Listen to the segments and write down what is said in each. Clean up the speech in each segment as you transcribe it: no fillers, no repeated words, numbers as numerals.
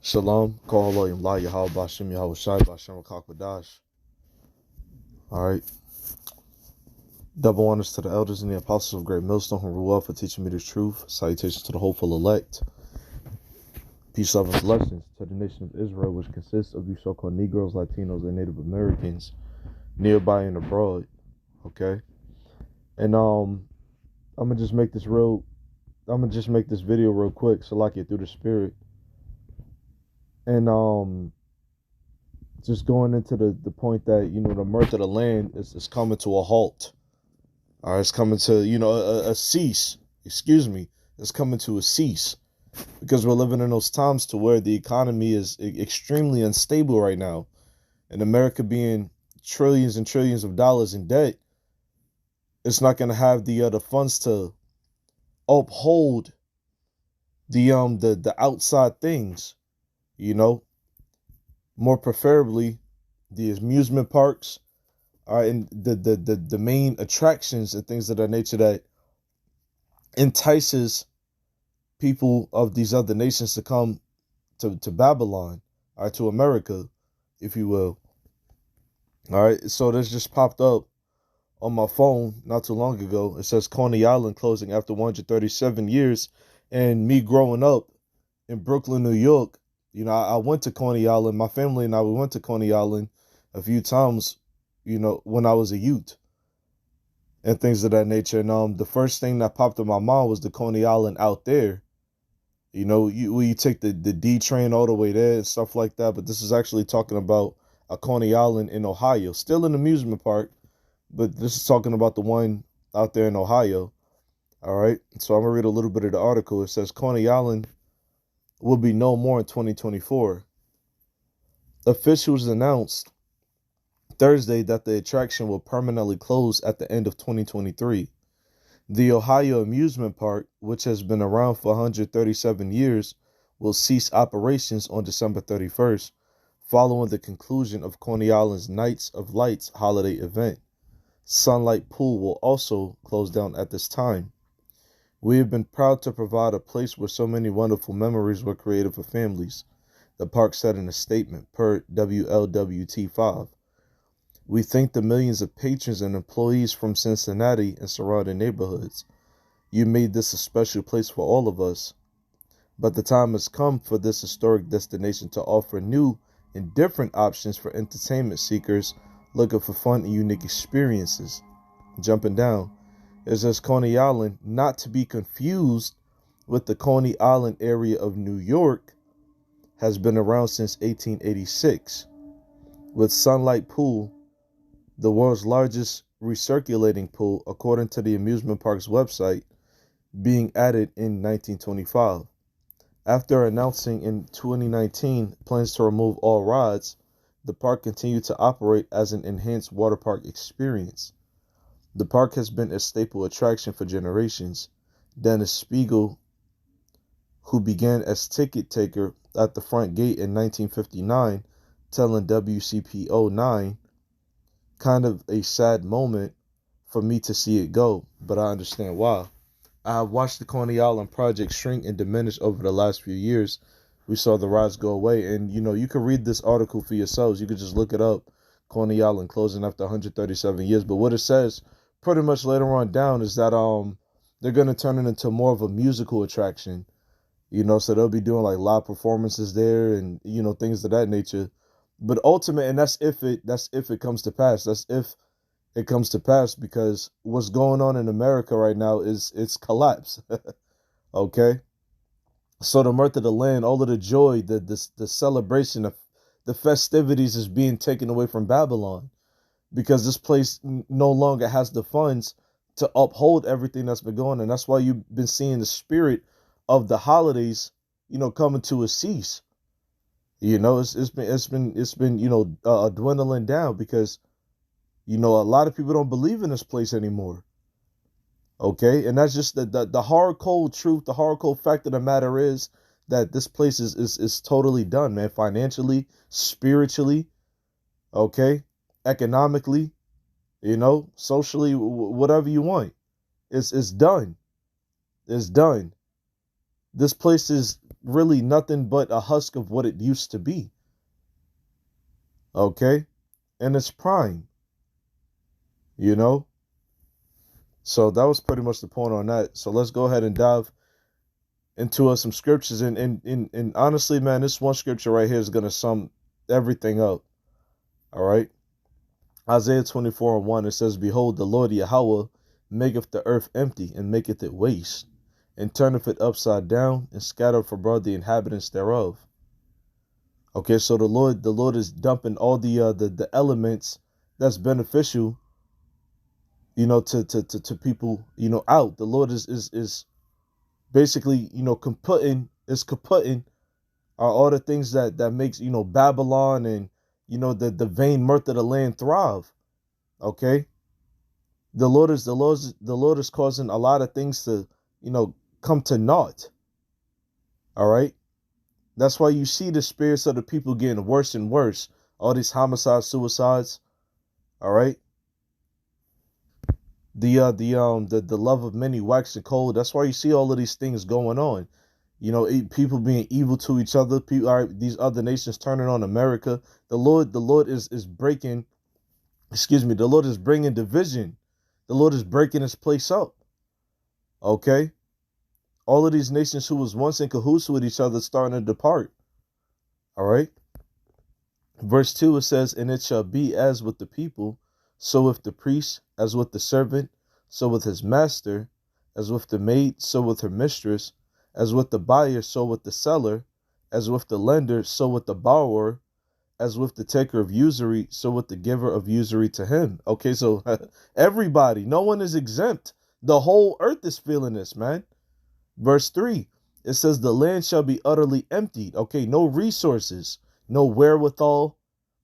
Shalom, Kohalo Yamla Yahweh Bashem Yahweh Shai Bashem Rakakbadash. Alright. Double honors to the elders and the apostles of Great Millstone who rule for teaching me the truth. Salutations to the hopeful elect. Peace, love, and blessings to the nation of Israel, which consists of you so-called Negroes, Latinos, and Native Americans, nearby and abroad. Okay? And I'm gonna just make this video real quick so I get through the spirit. And just going into the point that, the mirth of the land is coming to a halt. All right, it's coming to, a cease. Excuse me. It's coming to a cease because we're living in those times to where the economy is extremely unstable right now. And America being trillions and trillions of dollars in debt, it's not going to have the funds to uphold the outside things, more preferably the amusement parks, and the main attractions and things of that nature that entices people of these other nations to come to Babylon, to America, if you will. All right, so this just popped up on my phone not too long ago. It says Coney Island closing after 137 years. And me growing up in Brooklyn, New York, I went to Coney Island. My family and we went to Coney Island a few times, when I was a youth and things of that nature. And the first thing that popped in my mind was the Coney Island out there. You take the D train all the way there and stuff like that. But this is actually talking about a Coney Island in Ohio, still an amusement park, but this is talking about the one out there in Ohio. All right, so I'm gonna read a little bit of the article. It says Coney Island will be no more in 2024. Officials announced Thursday that the attraction will permanently close at the end of 2023. The Ohio amusement park, which has been around for 137 years, will cease operations on December 31st, following the conclusion of Coney Island's Nights of Lights holiday event. Sunlight Pool will also close down at this time. We have been proud to provide a place where so many wonderful memories were created for families, the park said in a statement per WLWT5. We thank the millions of patrons and employees from Cincinnati and surrounding neighborhoods. You made this a special place for all of us. But the time has come for this historic destination to offer new and different options for entertainment seekers looking for fun and unique experiences. Jumping down, it says Coney Island, not to be confused with the Coney Island area of New York, has been around since 1886. With Sunlight Pool, the world's largest recirculating pool, according to the amusement park's website, being added in 1925. After announcing in 2019 plans to remove all rides, the park continued to operate as an enhanced water park experience. The park has been a staple attraction for generations. Dennis Spiegel, who began as ticket taker at the front gate in 1959, telling WCPO 9, kind of a sad moment for me to see it go, but I understand why. I have watched the Coney Island project shrink and diminish over the last few years. We saw the rides go away, and you can read this article for yourselves. You could just look it up. Coney Island closing after 137 years. But what it says pretty much later on down is that they're going to turn it into more of a musical attraction. So they'll be doing like live performances there and things of that nature. But ultimately, and that's if it comes to pass. That's if it comes to pass, because what's going on in America right now is it's collapse. Okay? So the mirth of the land, all of the joy, the celebration, the festivities is being taken away from Babylon, because this place no longer has the funds to uphold everything that's been going on. And that's why you've been seeing the spirit of the holidays, coming to a cease. It's been dwindling down because, a lot of people don't believe in this place anymore. Okay, and that's just the hard cold truth. The hard cold fact of the matter is that this place is totally done, man. Financially, spiritually, okay, economically, socially, whatever you want. It's done. It's done. This place is really nothing but a husk of what it used to be. Okay? And it's prime, you know? So that was pretty much the point on that. So let's go ahead and dive into some scriptures. And honestly, man, this one scripture right here is going to sum everything up. All right? Isaiah 24:1, it says, Behold, the Lord Yahweh maketh the earth empty, and maketh it waste, and turneth it upside down, and scattereth abroad the inhabitants thereof. Okay, so the Lord is dumping all the elements that's beneficial, to people, out. The Lord is basically, kaputting are all the things that makes, Babylon and, the vain mirth of the land thrive. Okay. The Lord is causing a lot of things to, come to naught. All right. That's why you see the spirits of the people getting worse and worse. All these homicides, suicides. All right. The love of many waxing cold. That's why you see all of these things going on. People being evil to each other. People, all right, these other nations turning on America. The Lord is breaking. Excuse me. The Lord is bringing division. The Lord is breaking His place up. Okay. All of these nations who was once in cahoots with each other starting to depart. All right. Verse 2, it says, And it shall be as with the people, so with the priest, as with the servant, so with his master, as with the maid, so with her mistress, as with the buyer, so with the seller, as with the lender, so with the borrower, as with the taker of usury, so with the giver of usury to him. Okay, so everybody, no one is exempt. The whole earth is feeling this, man. Verse 3, it says, The land shall be utterly emptied. Okay, no resources, no wherewithal.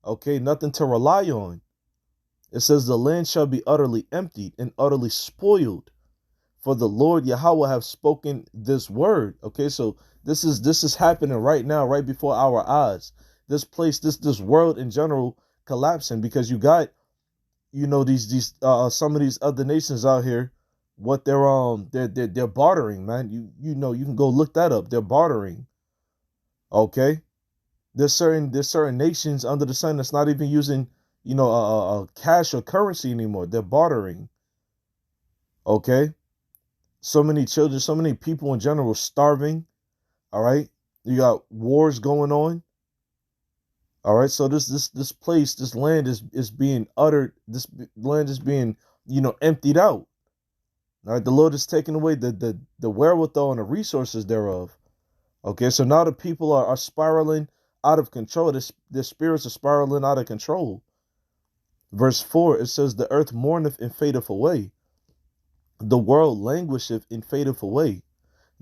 Okay, nothing to rely on. It says, The land shall be utterly emptied and utterly spoiled. For the Lord Yahweh have spoken this word. Okay, so this is happening right now, right before our eyes. This place, this world in general collapsing because you got, these some of these other nations out here, what they're bartering, man. You can go look that up. They're bartering. Okay, there's certain nations under the sun that's not even using cash or currency anymore. They're bartering. Okay, so many children, so many people in general starving. All right, you got wars going on. All right, so this place, this land is being uttered. This land is being emptied out. All right, the Lord is taking away the wherewithal and the resources thereof. Okay, so now the people are spiraling out of control. Their spirits are spiraling out of control. Verse 4, it says, The earth mourneth and fadeth away. The world languisheth and fadeth away.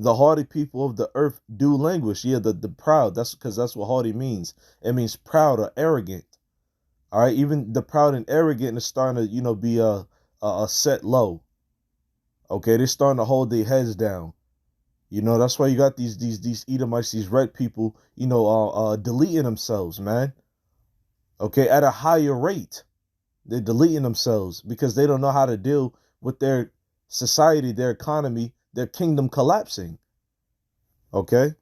The haughty people of the earth do languish. Yeah, the proud. That's because that's what haughty means. It means proud or arrogant. All right, even the proud and arrogant is starting to, be set low. Okay, they're starting to hold their heads down. That's why you got these Edomites, these red people, deleting themselves, man. Okay, at a higher rate. They're deleting themselves because they don't know how to deal with their society, their economy, their kingdom collapsing. Okay.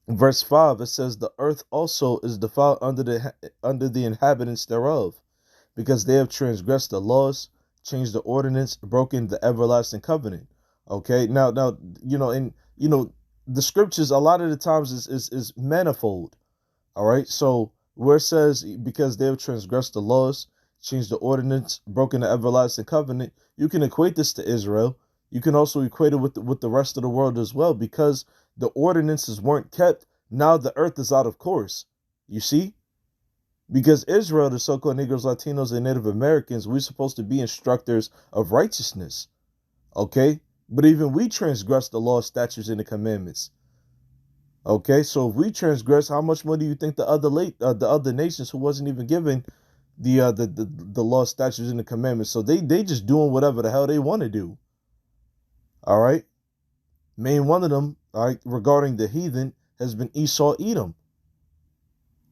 Verse 5, it says, The earth also is defiled under the inhabitants thereof, because they have transgressed the laws, changed the ordinance, broken the everlasting covenant. Okay. Now, and the scriptures a lot of the times is manifold. All right. So where it says, because they have transgressed the laws, changed the ordinance, broken the everlasting covenant, you can equate this to Israel. You can also equate it with the rest of the world as well, because the ordinances weren't kept. Now the earth is out of course. You see? Because Israel, the so-called Negroes, Latinos, and Native Americans, we're supposed to be instructors of righteousness. Okay? But even we transgress the law, statutes, and the commandments. Okay? So if we transgress, how much more do you think the other nations who wasn't even given the law, statutes, and the commandments? So they just doing whatever the hell they want to do. All right? Main one of them, all right, regarding the heathen has been Esau Edom.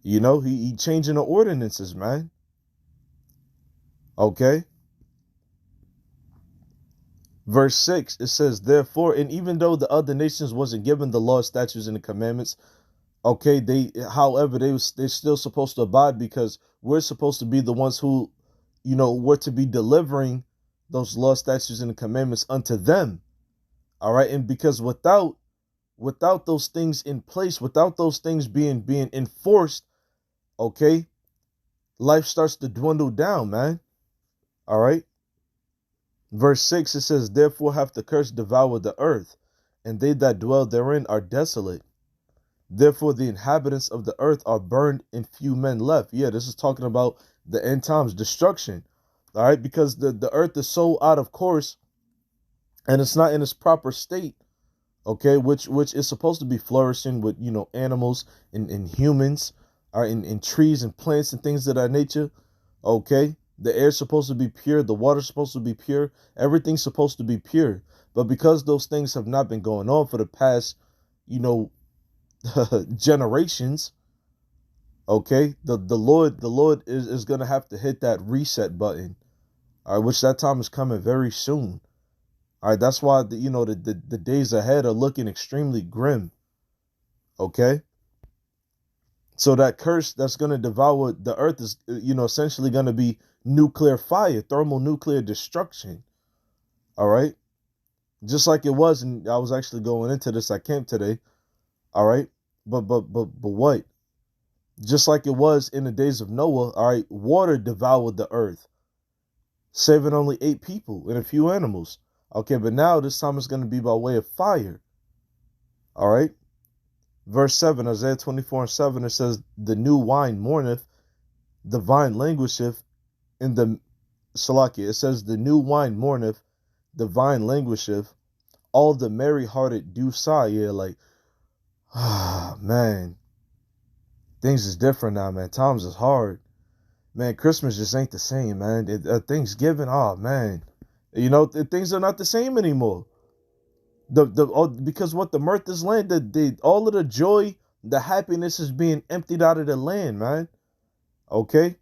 He changing the ordinances, man. Okay. Verse 6, it says, therefore, and even though the other nations wasn't given the law, statutes, and the commandments, okay, they're still supposed to abide, because we're supposed to be the ones who, were to be delivering those law, statutes, and the commandments unto them. All right, and because without those things in place, without those things being enforced, okay, life starts to dwindle down, man. All right. Verse 6, it says, therefore hath the curse devoured the earth, and they that dwell therein are desolate. Therefore the inhabitants of the earth are burned, and few men left. Yeah, this is talking about the end times, destruction. All right, because the earth is so out of course, and it's not in its proper state, okay, which is supposed to be flourishing with, animals and humans, are in trees and plants and things of that nature, okay. The air's supposed to be pure, the water's supposed to be pure, everything's supposed to be pure. But because those things have not been going on for the past, generations, okay, the Lord is gonna have to hit that reset button. All right, which that time is coming very soon. All right, that's why the days ahead are looking extremely grim. Okay. So that curse that's going to devour the earth is, essentially going to be nuclear fire, thermonuclear destruction. All right. Just like it was, and I was actually going into this at camp today. All right. But what? Just like it was in the days of Noah, all right, water devoured the earth, saving only 8 people and a few animals. Okay, but now this time it's going to be by way of fire. All right. Verse 7, Isaiah 24:7, it says, the new wine mourneth, the vine languisheth in the Salakia. It says, the new wine mourneth, the vine languisheth, all the merry-hearted do sigh. Yeah, like, man, things is different now, man. Times is hard. Man, Christmas just ain't the same, man. Thanksgiving, oh, man. Things are not the same anymore. Because what the mirth is land, all of the joy, the happiness is being emptied out of the land, man. Okay,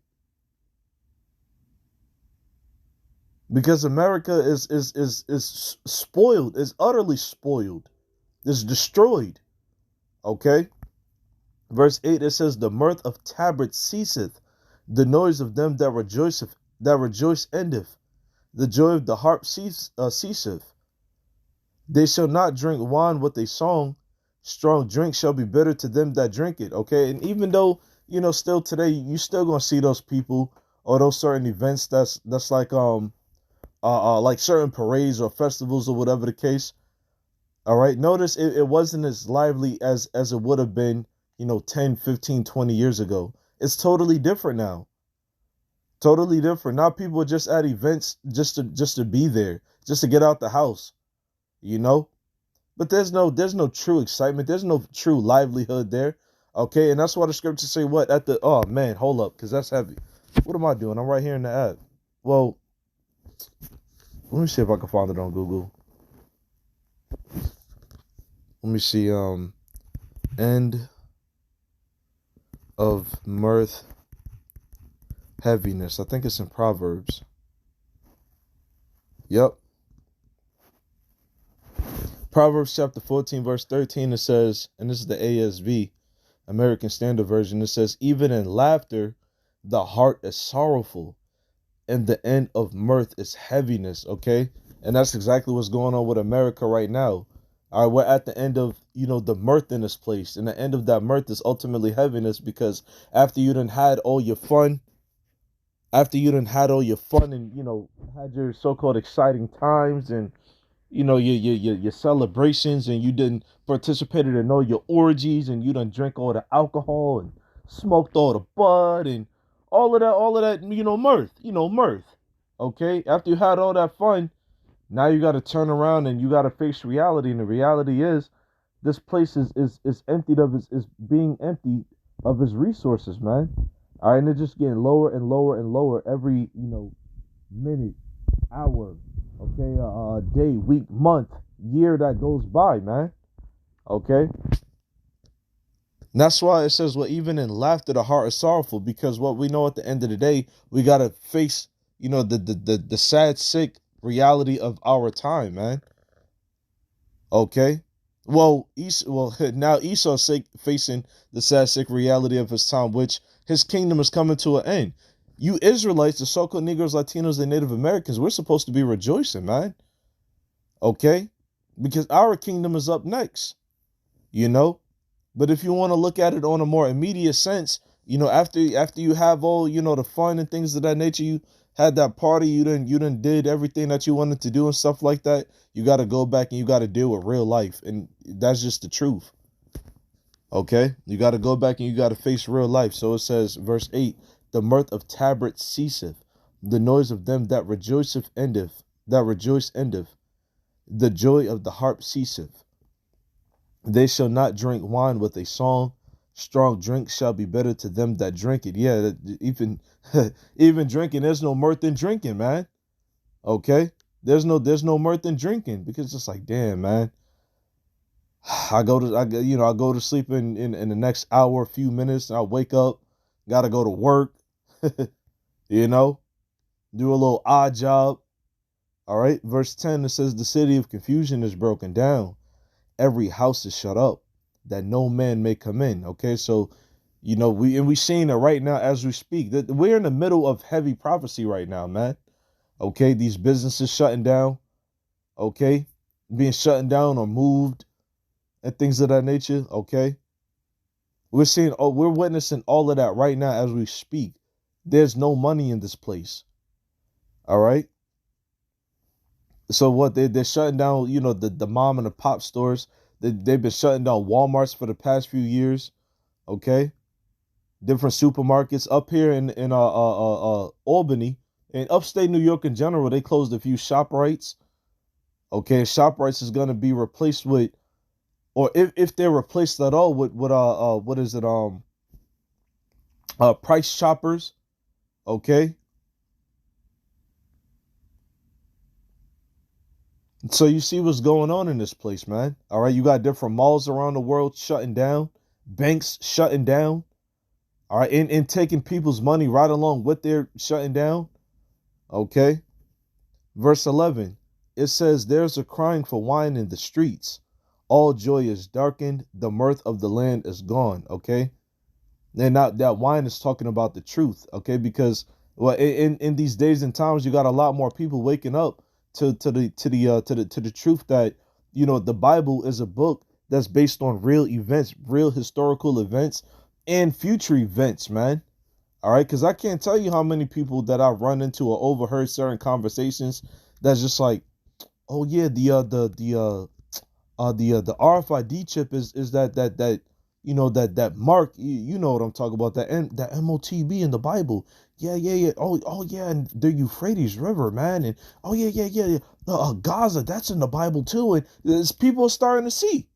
because America is spoiled, is utterly spoiled, is destroyed. Okay, verse 8, it says, the mirth of tabrets ceaseth, the noise of them that rejoice endeth, the joy of the harp ceaseth. They shall not drink wine with a song. Strong drink shall be bitter to them that drink it. Okay. And even though, still today, you still gonna see those people or those certain events that's like certain parades or festivals or whatever the case. All right. Notice it wasn't as lively as it would have been, 10, 15, 20 years ago. It's totally different now. Totally different. Now people are just at events just to be there, just to get out the house. But there's no true excitement, there's no true livelihood there. Okay, and that's why the scriptures say what at the, oh man, hold up, because that's heavy. What am I doing? I'm right here in the app. Well, let me see if I can find it on Google. Let me see. End of mirth, heaviness. I think it's in Proverbs. Yep. Proverbs chapter 14, verse 13, it says, and this is the ASV, American Standard Version, it says, even in laughter, the heart is sorrowful, and the end of mirth is heaviness, okay? And that's exactly what's going on with America right now. All right, we're at the end of, the mirth in this place, and the end of that mirth is ultimately heaviness, because after you done had all your fun, and, had your so-called exciting times and, your celebrations, and you didn't participated in all your orgies, and you done drank all the alcohol and smoked all the bud and all of that, mirth. Okay, after you had all that fun, now you got to turn around and you got to face reality, and the reality is this place is emptied of is being emptied of its resources, man. All right, and it's just getting lower and lower and lower every minute, hour, okay, day, week, month, year that goes by, man. Okay. And that's why it says, well, even in laughter, the heart is sorrowful, because what we know at the end of the day, we gotta face, the sad, sick, reality of our time, man. Okay. Well, now Esau's facing the sad, sick reality of his time, which his kingdom is coming to an end. You Israelites, the so-called Negroes, Latinos, and Native Americans, we're supposed to be rejoicing, man. Okay? Because our kingdom is up next, you know? But if you want to look at it on a more immediate sense, after you have all, the fun and things of that nature, you had that party, you done did everything that you wanted to do and stuff like that, you got to go back and you got to deal with real life. And that's just the truth. Okay? You got to go back and you got to face real life. So it says, verse 8, the mirth of tabrets ceaseth, the noise of them that rejoiceth endeth, that rejoice endeth, the joy of the harp ceaseth. They shall not drink wine with a song. Strong drink shall be better to them that drink it. Yeah, even even drinking, there's no mirth in drinking, man. Okay? There's no mirth in drinking because it's like, damn, man. I go to sleep in the next hour, a few minutes, and I wake up, gotta go to work, you know, do a little odd job. All right. Verse 10, it says, the city of confusion is broken down. Every house is shut up, that no man may come in. Okay, so we seeing it right now as we speak. That we're in the middle of heavy prophecy right now, man. Okay, these businesses shutting down, okay, being shut down or moved and things of that nature. Okay, we're witnessing all of that right now as we speak. There's no money in this place. All right. So what they're shutting down, the mom and the pop stores. They've been shutting down Walmarts for the past few years. Okay, different supermarkets up here in Albany and upstate New York in general. They closed a few ShopRites. Okay, ShopRites is gonna be replaced with, or if they're replaced at all with what is it Price Shoppers. Okay. So you see what's going on in this place, man. All right, you got different malls around the world shutting down, banks shutting down. All right, and taking people's money right along with their shutting down. Okay. Verse 11, it says, there's a crying for wine in the streets. All joy is darkened. The mirth of the land is gone. Okay. And now that wine is talking about the truth. Okay. Because in these days and times, you got a lot more people waking up to the truth that the Bible is a book that's based on real events, real historical events, and future events, man. All right, because I can't tell you how many people that I've run into or overheard certain conversations that's just like, oh yeah, the RFID chip is that mark, you know what I'm talking about, that MOTB in the Bible. Yeah. Oh yeah, and the Euphrates River, man, and oh yeah. Gaza, that's in the Bible too, and people are starting to see,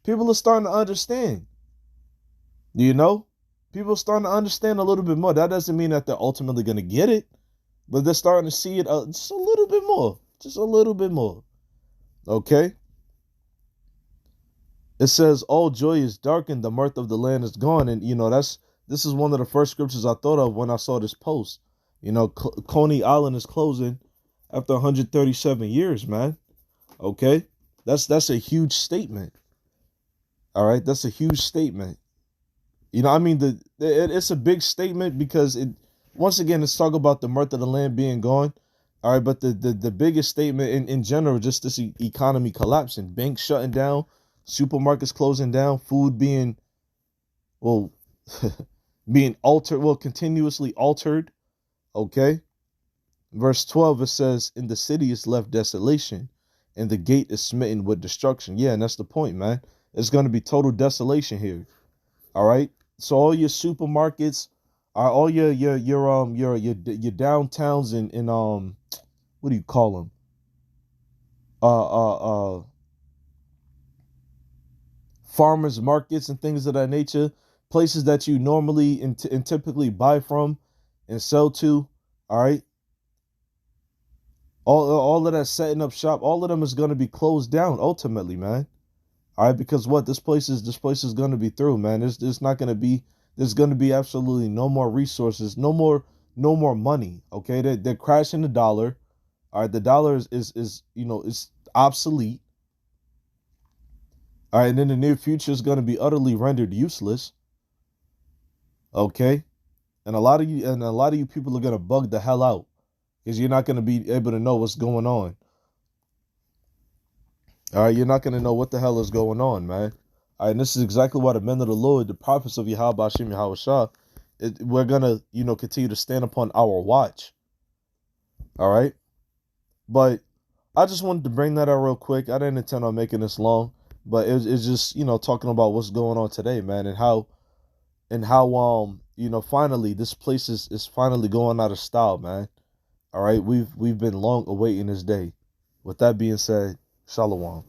people are starting to understand. People are starting to understand a little bit more. That doesn't mean that they're ultimately going to get it, but they're starting to see it just a little bit more, just a little bit more. Okay. It says, all joy is darkened, the mirth of the land is gone. And, this is one of the first scriptures I thought of when I saw this post. Coney Island is closing after 137 years, man. Okay. That's a huge statement. All right. That's a huge statement. It's a big statement because once again, it's talk about the mirth of the land being gone. All right. But the biggest statement in general, just this economy collapsing, banks shutting down, supermarkets closing down, food being, well, being altered, continuously altered. Okay. Verse 12, it says, in the city is left desolation, and the gate is smitten with destruction. Yeah, and that's the point, man. It's going to be total desolation here. All right. So all your supermarkets, all your downtowns and what do you call them? Farmers markets and things of that nature, places that you normally and typically buy from and sell to. All right. All of that setting up shop, all of them is going to be closed down ultimately, man. All right, because this place is going to be through, man. There's going to be absolutely no more resources, no more money. Okay, they're crashing the dollar. All right, the dollar is it's obsolete. All right, and in the near future is going to be utterly rendered useless. Okay, and a lot of you people are going to bug the hell out because you're not going to be able to know what's going on. All right, you're not going to know what the hell is going on, man. All right, and this is exactly why the men of the Lord, the prophets of Yahweh Hashem Yahweh Shah, we're going to, continue to stand upon our watch. All right. But I just wanted to bring that out real quick. I didn't intend on making this long, but it's just, talking about what's going on today, man, and how finally this place is finally going out of style, man. All right. We've been long awaiting this day. With that being said, Shalom.